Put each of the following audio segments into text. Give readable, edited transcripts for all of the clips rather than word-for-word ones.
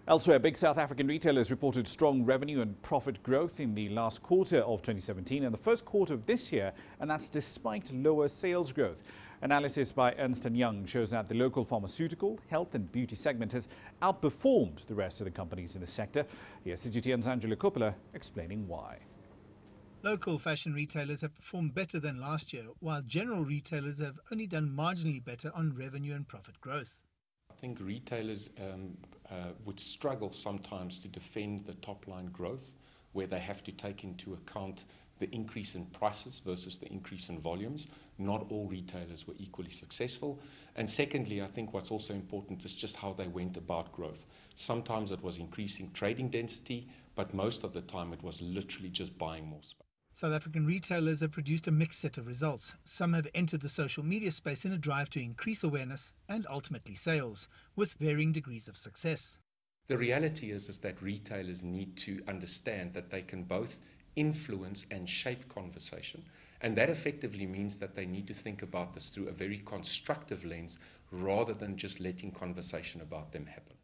Elsewhere, big South African retailers reported strong revenue and profit growth in the last quarter of 2017 and the first quarter of this year, and that's despite lower sales growth. Analysis by Ernst & Young shows that the local pharmaceutical, health and beauty segment has outperformed the rest of the companies in the sector. Here's CGTN's Angelo Coppola explaining why. Local fashion retailers have performed better than last year, while general retailers have only done marginally better on revenue and profit growth. I think retailers would struggle sometimes to defend the top-line growth, where they have to take into account the increase in prices versus the increase in volumes. Not all retailers were equally successful. And secondly, I think what's also important is just how they went about growth. Sometimes it was increasing trading density, but most of the time it was literally just buying more space. South African retailers have produced a mixed set of results. Some have entered the social media space in a drive to increase awareness and ultimately sales, with varying degrees of success. The reality is that retailers need to understand that they can both influence and shape conversation. And that effectively means that they need to think about this through a very constructive lens rather than just letting conversation about them happen.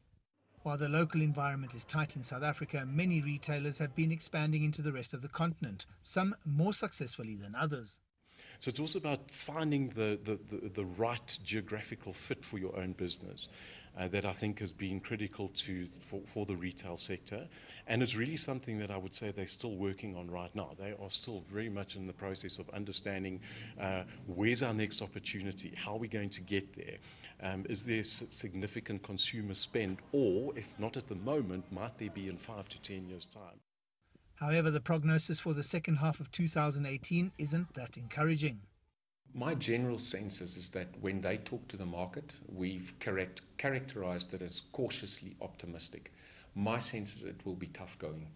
While the local environment is tight in South Africa, many retailers have been expanding into the rest of the continent, some more successfully than others. So it's also about finding the right geographical fit for your own business that I think has been critical for the retail sector. And it's really something that I would say they're still working on right now. They are still very much in the process of understanding where's our next opportunity, how are we going to get there? Is there significant consumer spend, or if not at the moment, might there be in 5 to 10 years' time? However, the prognosis for the second half of 2018 isn't that encouraging. My general sense is that when they talk to the market, we've characterized it as cautiously optimistic. My sense is it will be tough going.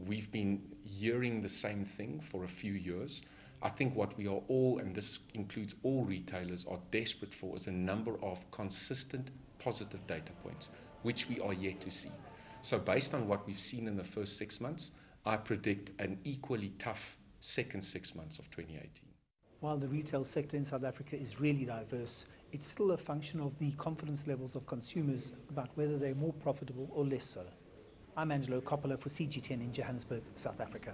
We've been hearing the same thing for a few years. I think what we are all, and this includes all retailers, are desperate for is a number of consistent positive data points, which we are yet to see. So based on what we've seen in the first 6 months, I predict an equally tough second 6 months of 2018. While the retail sector in South Africa is really diverse, it's still a function of the confidence levels of consumers about whether they're more profitable or less so. I'm Angelo Coppola for CGTN in Johannesburg, South Africa.